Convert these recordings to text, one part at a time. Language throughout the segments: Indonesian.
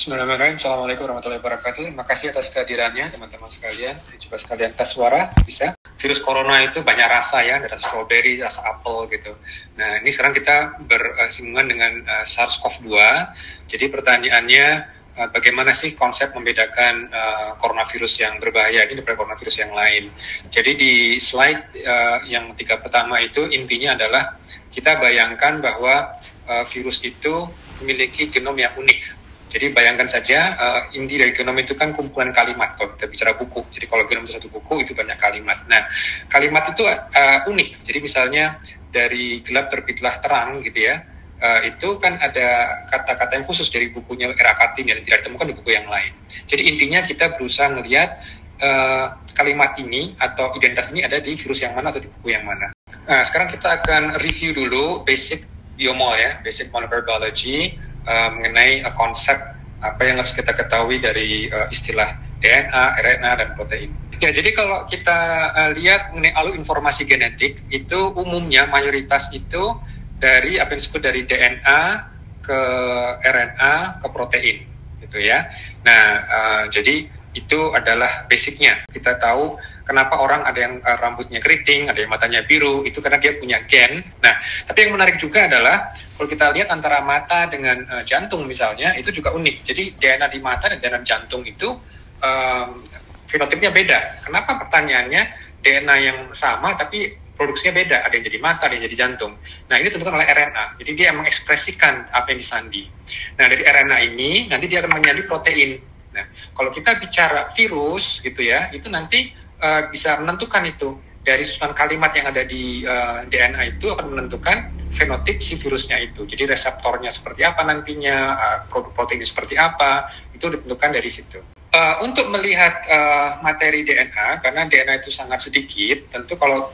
Bismillahirrahmanirrahim. Assalamualaikum warahmatullahi wabarakatuh. Terima kasih atas kehadirannya teman-teman sekalian. Coba sekalian tes suara, bisa. Virus corona itu banyak rasa ya, ada rasa strawberry, rasa apel gitu. Nah, ini sekarang kita bersinggungan dengan SARS-CoV-2. Jadi pertanyaannya, bagaimana sih konsep membedakan coronavirus yang berbahaya ini daripada coronavirus yang lain. Jadi di slide yang 3 pertama itu intinya adalah kita bayangkan bahwa virus itu memiliki genom yang unik. Jadi bayangkan saja, inti dari genom itu kan kumpulan kalimat, kalau kita bicara buku. Jadi kalau genom itu satu buku, itu banyak kalimat. Nah, kalimat itu unik. Jadi misalnya dari gelap terbitlah terang gitu ya, itu kan ada kata-kata yang khusus dari bukunya R.A. Kartini yang tidak ditemukan di buku yang lain. Jadi intinya kita berusaha melihat kalimat ini atau identitas ini ada di virus yang mana atau di buku yang mana. Nah, sekarang kita akan review dulu basic biomol ya, basic molecular biology, mengenai konsep apa yang harus kita ketahui dari istilah DNA, RNA, dan protein. Ya, jadi kalau kita lihat mengenai alur informasi genetik, itu umumnya mayoritas itu dari apa yang disebut dari DNA ke RNA ke protein, gitu ya. Nah, jadi itu adalah basicnya. Kita tahu kenapa orang ada yang rambutnya keriting, ada yang matanya biru, itu karena dia punya gen. Nah, tapi yang menarik juga adalah kalau kita lihat antara mata dengan jantung misalnya, itu juga unik. Jadi DNA di mata dan DNA jantung itu fenotipnya beda. Kenapa pertanyaannya DNA yang sama tapi produksinya beda? Ada yang jadi mata, ada yang jadi jantung. Nah, ini ditentukan oleh RNA. Jadi dia mengekspresikan apa yang disandi. Nah, dari RNA ini nanti dia akan menyandi protein. Nah, kalau kita bicara virus gitu ya, itu nanti bisa menentukan itu dari susunan kalimat yang ada di DNA itu akan menentukan fenotip si virusnya itu. Jadi reseptornya seperti apa nantinya, produk proteinnya seperti apa, itu ditentukan dari situ. Untuk melihat materi DNA, karena DNA itu sangat sedikit, tentu kalau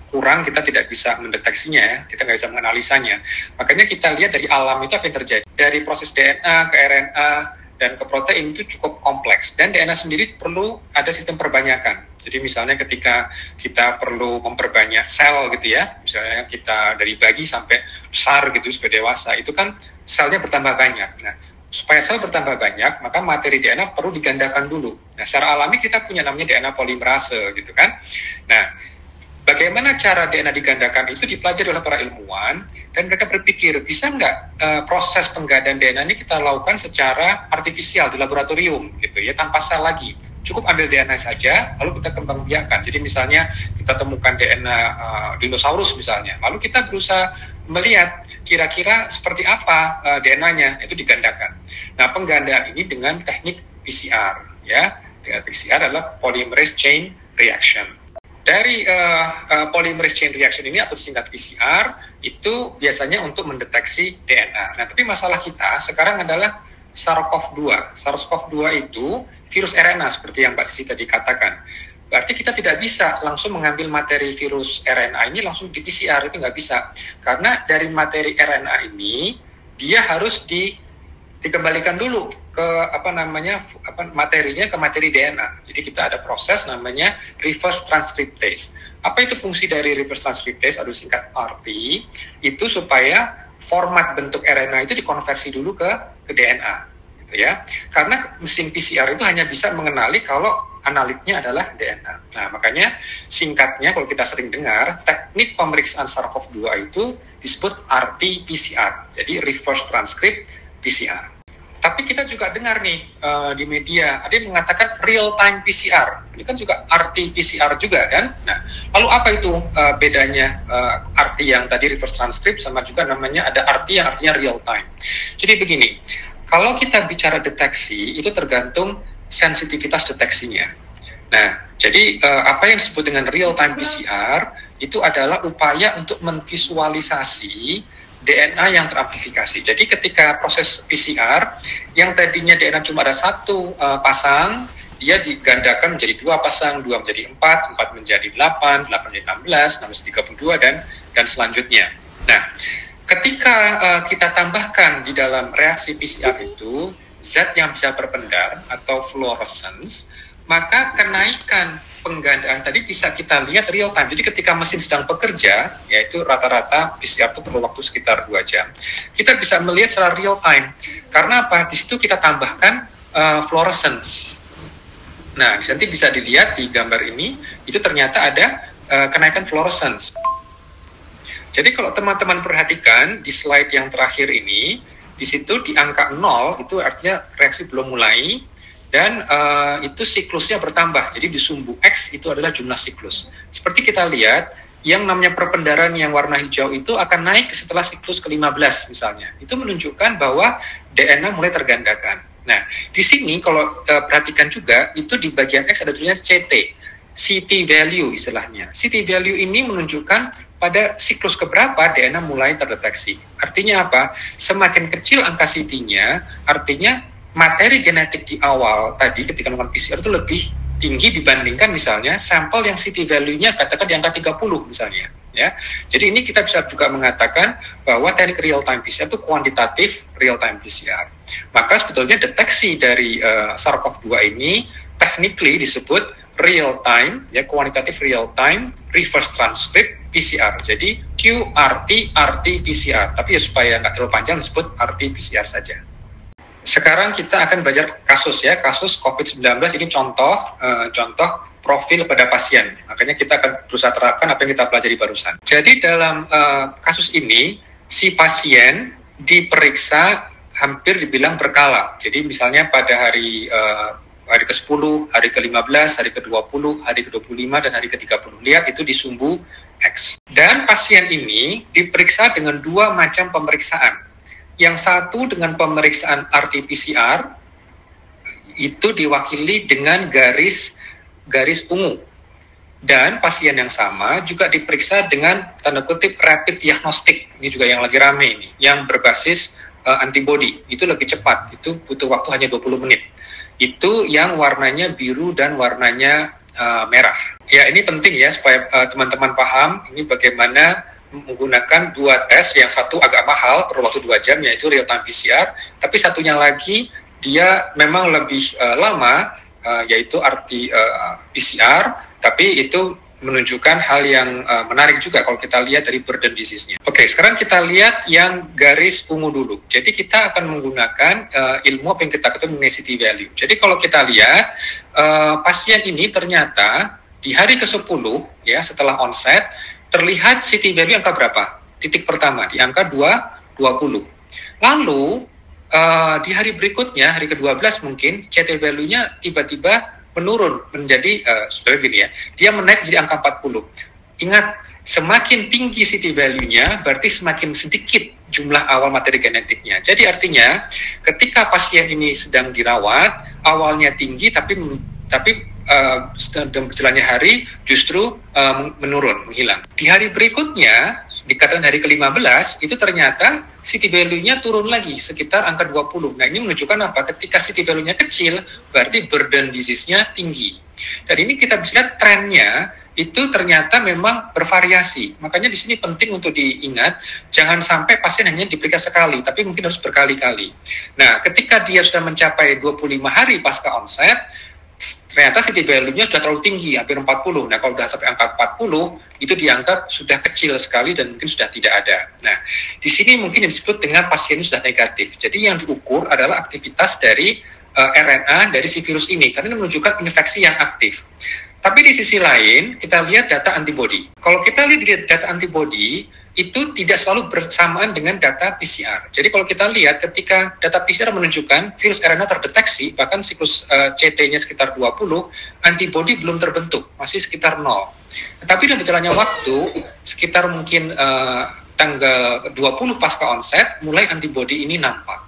kurang kita tidak bisa mendeteksinya ya, kita nggak bisa menganalisanya. Makanya kita lihat dari alam itu apa yang terjadi. Dari proses DNA ke RNA, dan ke protein itu cukup kompleks. Dan DNA sendiri perlu ada sistem perbanyakan. Jadi misalnya ketika kita perlu memperbanyak sel gitu ya, misalnya kita dari bayi sampai besar gitu, sampai dewasa, itu kan selnya bertambah banyak. Nah, supaya sel bertambah banyak, maka materi DNA perlu digandakan dulu. Nah, secara alami kita punya namanya DNA polimerase gitu kan. Nah, bagaimana cara DNA digandakan itu dipelajari oleh para ilmuwan, dan mereka berpikir, bisa nggak proses penggandaan DNA ini kita lakukan secara artifisial di laboratorium, gitu ya, tanpa sel lagi. Cukup ambil DNA saja, lalu kita kembang biakkan. Jadi misalnya kita temukan DNA dinosaurus misalnya, lalu kita berusaha melihat kira-kira seperti apa DNA-nya, itu digandakan. Nah, penggandaan ini dengan teknik PCR, ya. Dengan PCR adalah polymerase chain reaction. Dari polymerase chain reaction ini atau singkat PCR itu biasanya untuk mendeteksi DNA. Nah, tapi masalah kita sekarang adalah SARS-CoV-2. SARS-CoV-2 itu virus RNA seperti yang Mbak Sisi tadi katakan. Berarti kita tidak bisa langsung mengambil materi virus RNA ini langsung di PCR, itu nggak bisa. Karena dari materi RNA ini dia harus dikembalikan dulu ke materinya ke materi DNA. Jadi kita ada proses namanya reverse transcriptase. Apa itu fungsi dari reverse transcriptase atau singkat RT? Itu supaya format bentuk RNA itu dikonversi dulu ke DNA, gitu ya. Karena mesin PCR itu hanya bisa mengenali kalau analitnya adalah DNA. Nah, makanya singkatnya kalau kita sering dengar teknik pemeriksaan SARS-CoV-2 itu disebut RT-PCR. Jadi reverse transcript PCR. Tapi kita juga dengar nih di media, ada yang mengatakan real-time PCR. Ini kan juga RT-PCR juga kan? Nah, lalu apa itu bedanya RT yang tadi reverse transcript sama juga namanya ada RT yang artinya real-time. Jadi begini, kalau kita bicara deteksi, itu tergantung sensitivitas deteksinya. Nah, jadi apa yang disebut dengan real-time PCR, itu adalah upaya untuk menvisualisasi DNA yang teramplifikasi. Jadi ketika proses PCR, yang tadinya DNA cuma ada satu pasang, dia digandakan menjadi 2 pasang, 2 menjadi 4, 4 menjadi 8, 8 menjadi 16, 16 menjadi 32, dan selanjutnya. Nah, ketika kita tambahkan di dalam reaksi PCR itu, zat yang bisa berpendar atau fluorescence, maka kenaikan penggandaan tadi bisa kita lihat real time. Jadi ketika mesin sedang bekerja, yaitu rata-rata PCR itu perlu waktu sekitar 2 jam, kita bisa melihat secara real time. Karena apa? Di situ kita tambahkan fluorescence. Nah, nanti bisa dilihat di gambar ini, itu ternyata ada kenaikan fluorescence. Jadi kalau teman-teman perhatikan di slide yang terakhir ini, di situ di angka 0 itu artinya reaksi belum mulai, dan itu siklusnya bertambah. Jadi di sumbu X itu adalah jumlah siklus. Seperti kita lihat, yang namanya perpendaran yang warna hijau itu akan naik setelah siklus ke-15 misalnya. Itu menunjukkan bahwa DNA mulai tergandakan. Nah, di sini kalau perhatikan juga, itu di bagian X ada tulisannya CT, CT value istilahnya. CT value ini menunjukkan pada siklus keberapa DNA mulai terdeteksi. Artinya apa? Semakin kecil angka CT-nya, artinya materi genetik di awal tadi ketika melakukan PCR itu lebih tinggi dibandingkan misalnya sampel yang CT value-nya katakan di angka 30 misalnya, ya. Jadi ini kita bisa juga mengatakan bahwa teknik real time PCR itu kuantitatif real time PCR. Maka sebetulnya deteksi dari SARS-CoV-2 ini technically disebut real time, ya, kuantitatif real time reverse transcript PCR. Jadi QRT-RT-PCR. Tapi ya supaya nggak terlalu panjang disebut RT-PCR saja. Sekarang kita akan belajar kasus, ya, kasus COVID-19 ini contoh profil pada pasien. Makanya kita akan berusaha terapkan apa yang kita pelajari barusan. Jadi dalam kasus ini si pasien diperiksa hampir dibilang berkala. Jadi misalnya pada hari ke-10, hari ke-15, hari ke-20, hari ke-25, dan hari ke-30. Lihat itu di sumbu X. Dan pasien ini diperiksa dengan 2 macam pemeriksaan. Yang satu dengan pemeriksaan RT-PCR, itu diwakili dengan garis ungu. Dan pasien yang sama juga diperiksa dengan tanda kutip rapid diagnostic. Ini juga yang lagi rame ini, yang berbasis antibody. Itu lebih cepat, itu butuh waktu hanya 20 menit. Itu yang warnanya biru dan warnanya merah. Ya, ini penting ya supaya teman-teman paham ini bagaimana menggunakan 2 tes, yang satu agak mahal, perlu waktu 2 jam, yaitu real time PCR, tapi satunya lagi dia memang lebih lama, yaitu RT-PCR, tapi itu menunjukkan hal yang menarik juga kalau kita lihat dari burden disease-nya. Oke, sekarang kita lihat yang garis ungu dulu. Jadi kita akan menggunakan ilmu apa yang kita ketahui mengenai CT value. Jadi kalau kita lihat, pasien ini ternyata di hari ke-10, ya, setelah onset, terlihat CT value angka berapa? Titik pertama, di angka 20. Lalu, di hari berikutnya, hari ke-12 mungkin, CT value-nya tiba-tiba menurun menjadi, sudah gini ya, dia menaik jadi angka 40. Ingat, semakin tinggi CT value-nya, berarti semakin sedikit jumlah awal materi genetiknya. Jadi artinya, ketika pasien ini sedang dirawat, awalnya tinggi, tapi sedang berjalannya hari justru menurun, menghilang. Di hari berikutnya, dikatakan hari ke-15, itu ternyata CT value-nya turun lagi, sekitar angka 20. Nah, ini menunjukkan apa? Ketika CT value-nya kecil, berarti burden disease-nya tinggi. Dan ini kita bisa lihat trennya, itu ternyata memang bervariasi. Makanya di sini penting untuk diingat, jangan sampai pasien hanya diperiksa sekali, tapi mungkin harus berkali-kali. Nah, ketika dia sudah mencapai 25 hari pasca onset, ternyata CT value-nya sudah terlalu tinggi, hampir 40. Nah, kalau sudah sampai angka 40, itu dianggap sudah kecil sekali dan mungkin sudah tidak ada. Nah, di sini mungkin yang disebut dengan pasien sudah negatif. Jadi yang diukur adalah aktivitas dari RNA dari si virus ini, karena ini menunjukkan infeksi yang aktif. Tapi di sisi lain, kita lihat data antibody. Kalau kita lihat data antibody, itu tidak selalu bersamaan dengan data PCR. Jadi kalau kita lihat ketika data PCR menunjukkan virus RNA terdeteksi, bahkan siklus CT-nya sekitar 20, antibody belum terbentuk, masih sekitar 0. Tetapi dalam berjalannya waktu, sekitar mungkin tanggal 20 pasca onset, mulai antibody ini nampak.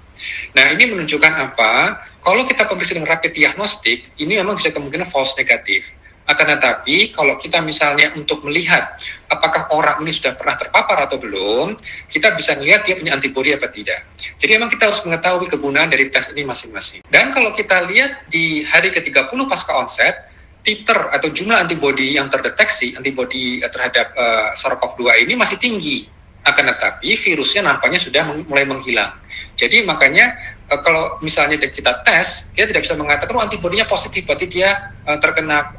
Nah, ini menunjukkan apa? Kalau kita pemeriksaan dengan rapid diagnostik, ini memang bisa kemungkinan false negatif. Akan tetapi, kalau kita misalnya untuk melihat apakah orang ini sudah pernah terpapar atau belum, kita bisa melihat dia punya antibodi apa tidak. Jadi memang kita harus mengetahui kegunaan dari tes ini masing-masing. Dan kalau kita lihat di hari ke-30 pasca onset, titer atau jumlah antibodi yang terdeteksi, antibodi terhadap SARS-CoV-2 ini masih tinggi. Akan tetapi virusnya nampaknya sudah mulai menghilang. Jadi makanya kalau misalnya kita tes, kita tidak bisa mengatakan antibodinya positif, berarti dia terkena,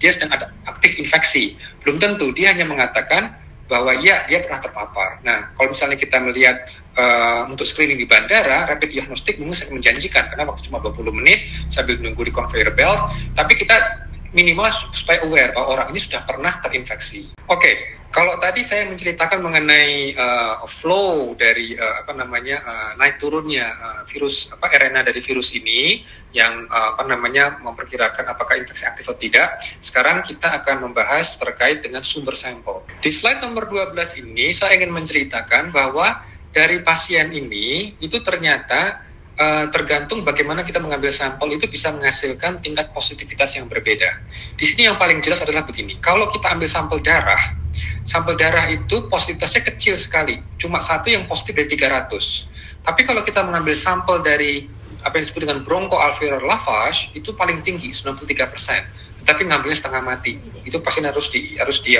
dia sedang ada aktif infeksi. Belum tentu, dia hanya mengatakan bahwa ya dia pernah terpapar. Nah, kalau misalnya kita melihat untuk screening di bandara, rapid diagnostik mungkin sangat menjanjikan karena waktu cuma 20 menit sambil menunggu di conveyor belt, tapi kita minimal supaya aware bahwa orang ini sudah pernah terinfeksi. Oke, kalau tadi saya menceritakan mengenai flow dari naik turunnya virus RNA dari virus ini yang memperkirakan apakah infeksi aktif atau tidak. Sekarang kita akan membahas terkait dengan sumber sampel. Di slide nomor 12 ini saya ingin menceritakan bahwa dari pasien ini itu ternyata tergantung bagaimana kita mengambil sampel itu bisa menghasilkan tingkat positivitas yang berbeda. Di sini yang paling jelas adalah begini, kalau kita ambil sampel darah itu positivitasnya kecil sekali, cuma satu yang positif dari 300. Tapi kalau kita mengambil sampel dari apa yang disebut dengan bronchoalveolar lavage, itu paling tinggi, 93%. Tapi ngambilnya setengah mati, itu pasien harus di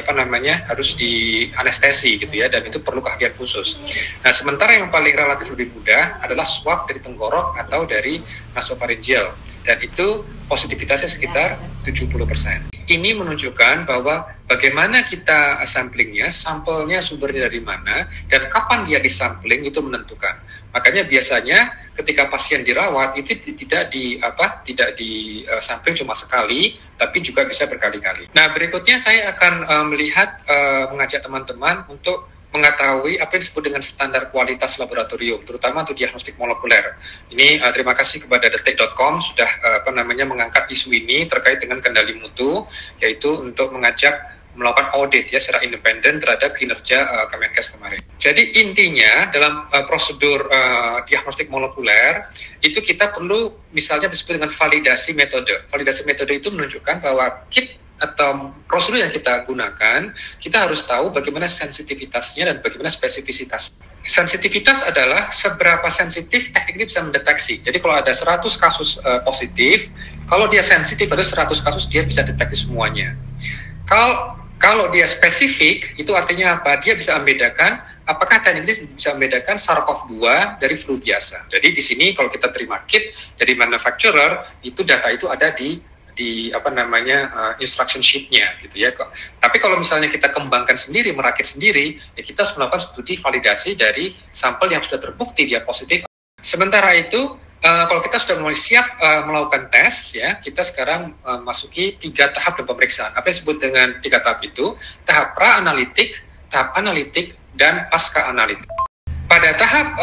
anestesi gitu ya, dan itu perlu keahlian khusus. Nah, sementara yang paling relatif lebih mudah adalah swab dari tenggorok atau dari nasopharyngeal, dan itu positivitasnya sekitar 70%. Ini menunjukkan bahwa bagaimana kita samplingnya, sampelnya sumbernya dari mana, dan kapan dia disampling itu menentukan. Makanya biasanya ketika pasien dirawat itu tidak disampling cuma sekali, tapi juga bisa berkali-kali. Nah, berikutnya saya akan mengajak teman-teman untuk mengetahui apa yang disebut dengan standar kualitas laboratorium, terutama untuk diagnostik molekuler. Ini terima kasih kepada detik.com sudah mengangkat isu ini terkait dengan kendali mutu, yaitu untuk melakukan audit ya secara independen terhadap kinerja Kemenkes kemarin. Jadi intinya dalam prosedur diagnostik molekuler itu kita perlu misalnya disebut dengan validasi metode. Validasi metode itu menunjukkan bahwa kit atau prosedur yang kita gunakan, kita harus tahu bagaimana sensitivitasnya dan bagaimana spesifisitas. Sensitivitas adalah seberapa sensitif teknik ini bisa mendeteksi. Jadi kalau ada 100 kasus positif, kalau dia sensitif ada 100 kasus dia bisa deteksi semuanya. Kalau dia spesifik, itu artinya apa? Dia bisa membedakan apakah teknik ini bisa membedakan SARS-CoV-2 dari flu biasa. Jadi di sini kalau kita terima kit dari manufacturer, itu data itu ada di instruction sheet-nya gitu ya. Tapi kalau misalnya kita kembangkan sendiri, merakit sendiri, ya kita harus melakukan studi validasi dari sampel yang sudah terbukti dia positif. Sementara itu, kalau kita sudah mulai siap melakukan tes, ya kita sekarang masuki 3 tahap dalam pemeriksaan. Apa yang disebut dengan 3 tahap itu? Tahap pra-analitik, tahap analitik, dan pasca-analitik. Pada tahap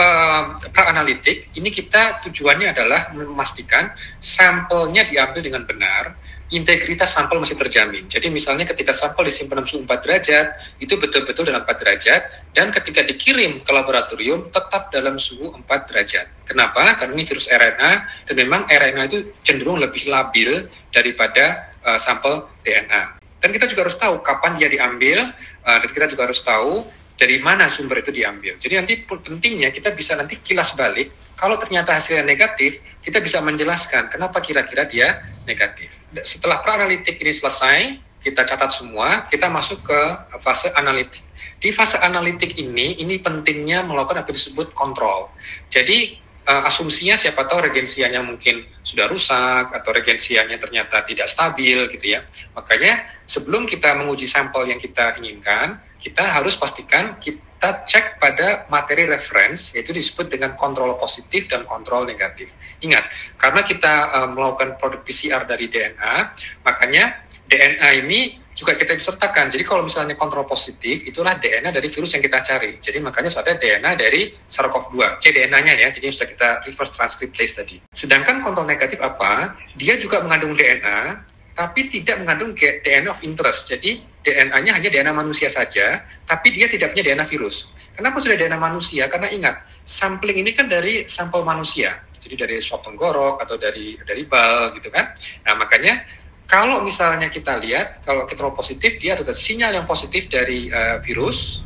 pra-analitik, ini kita tujuannya adalah memastikan sampelnya diambil dengan benar, integritas sampel masih terjamin. Jadi misalnya ketika sampel disimpan dalam suhu 4 derajat, itu betul-betul dalam 4 derajat, dan ketika dikirim ke laboratorium tetap dalam suhu 4 derajat. Kenapa? Karena ini virus RNA, dan memang RNA itu cenderung lebih labil daripada sampel DNA. Dan kita juga harus tahu kapan dia diambil, dan kita juga harus tahu dari mana sumber itu diambil. Jadi nanti pentingnya kita bisa nanti kilas balik, kalau ternyata hasilnya negatif, kita bisa menjelaskan kenapa kira-kira dia negatif. Setelah pra-analitik ini selesai, kita catat semua, kita masuk ke fase analitik. Di fase analitik ini pentingnya melakukan apa disebut kontrol. Jadi asumsinya siapa tahu regensianya mungkin sudah rusak atau regensianya ternyata tidak stabil gitu ya. Makanya sebelum kita menguji sampel yang kita inginkan, kita harus pastikan kita cek pada materi reference, yaitu disebut dengan kontrol positif dan kontrol negatif. Ingat, karena kita melakukan produk PCR dari DNA, makanya DNA ini juga kita sertakan. Jadi kalau misalnya kontrol positif, itulah DNA dari virus yang kita cari. Jadi makanya ada DNA dari SARS-CoV-2, cDNA-nya ya, jadi sudah kita reverse transcriptase tadi. Sedangkan kontrol negatif apa? Dia juga mengandung DNA, tapi tidak mengandung DNA of interest. Jadi DNA-nya hanya DNA manusia saja, tapi dia tidak punya DNA virus. Kenapa sudah DNA manusia? Karena ingat, sampling ini kan dari sampel manusia. Jadi dari swab tenggorok atau dari bal gitu kan. Nah makanya kalau misalnya kita lihat, kalau kontrol positif, dia harus ada sinyal yang positif dari virus,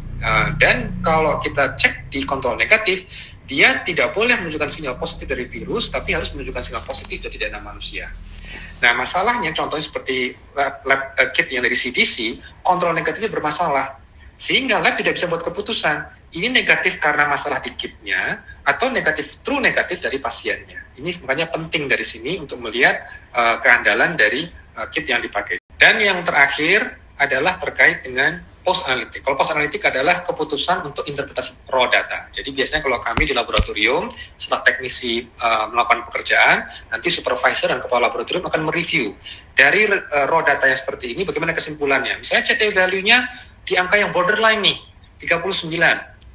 dan kalau kita cek di kontrol negatif, dia tidak boleh menunjukkan sinyal positif dari virus, tapi harus menunjukkan sinyal positif dari DNA manusia. Nah, masalahnya contohnya seperti lab kit yang dari CDC, kontrol negatifnya bermasalah. Sehingga lab tidak bisa buat keputusan, ini negatif karena masalah di kitnya atau true negatif dari pasiennya. Ini makanya penting dari sini untuk melihat keandalan dari kit yang dipakai. Dan yang terakhir adalah terkait dengan post analytic. Kalau post analytic adalah keputusan untuk interpretasi raw data. Jadi biasanya kalau kami di laboratorium, setelah teknisi melakukan pekerjaan, nanti supervisor dan kepala laboratorium akan mereview dari raw data yang seperti ini, bagaimana kesimpulannya. Misalnya CT value-nya di angka yang borderline nih, 39.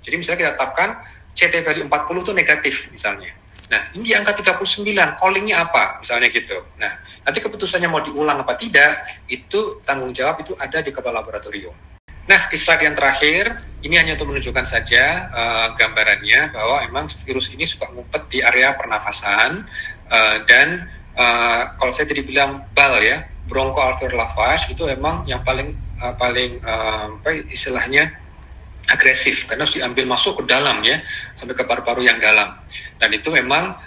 Jadi misalnya kita tetapkan CT value 40 itu negatif misalnya. Nah, ini di angka 39, callingnya apa? Misalnya gitu. Nah, nanti keputusannya mau diulang apa tidak, itu tanggung jawab itu ada di kepala laboratorium. Nah, di slide yang terakhir, ini hanya untuk menunjukkan saja gambarannya bahwa emang virus ini suka ngumpet di area pernafasan dan kalau saya tadi bilang BAL ya, bronchoalveolar lavage itu emang yang paling istilahnya agresif karena harus diambil masuk ke dalam ya, sampai ke paru-paru yang dalam. Dan itu memang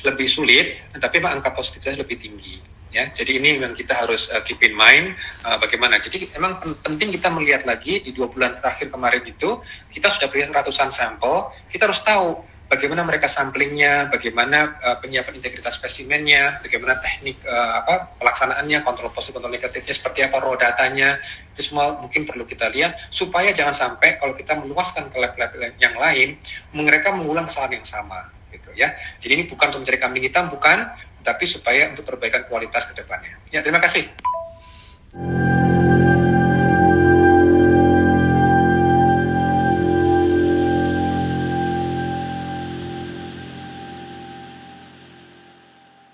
lebih sulit, tapi memang angka positifitas lebih tinggi. Ya, jadi ini yang kita harus keep in mind bagaimana. Jadi memang penting kita melihat lagi di 2 bulan terakhir kemarin itu kita sudah beri ratusan sampel. Kita harus tahu bagaimana mereka samplingnya, bagaimana penyiapan integritas spesimennya, bagaimana teknik pelaksanaannya, kontrol positif, kontrol negatifnya, seperti apa raw datanya. Itu semua mungkin perlu kita lihat supaya jangan sampai kalau kita meluaskan ke lab-lab yang lain, mereka mengulang kesalahan yang sama. Gitu ya. Jadi ini bukan untuk mencari kambing hitam, bukan, tapi supaya untuk perbaikan kualitas ke depannya. Ya, terima kasih.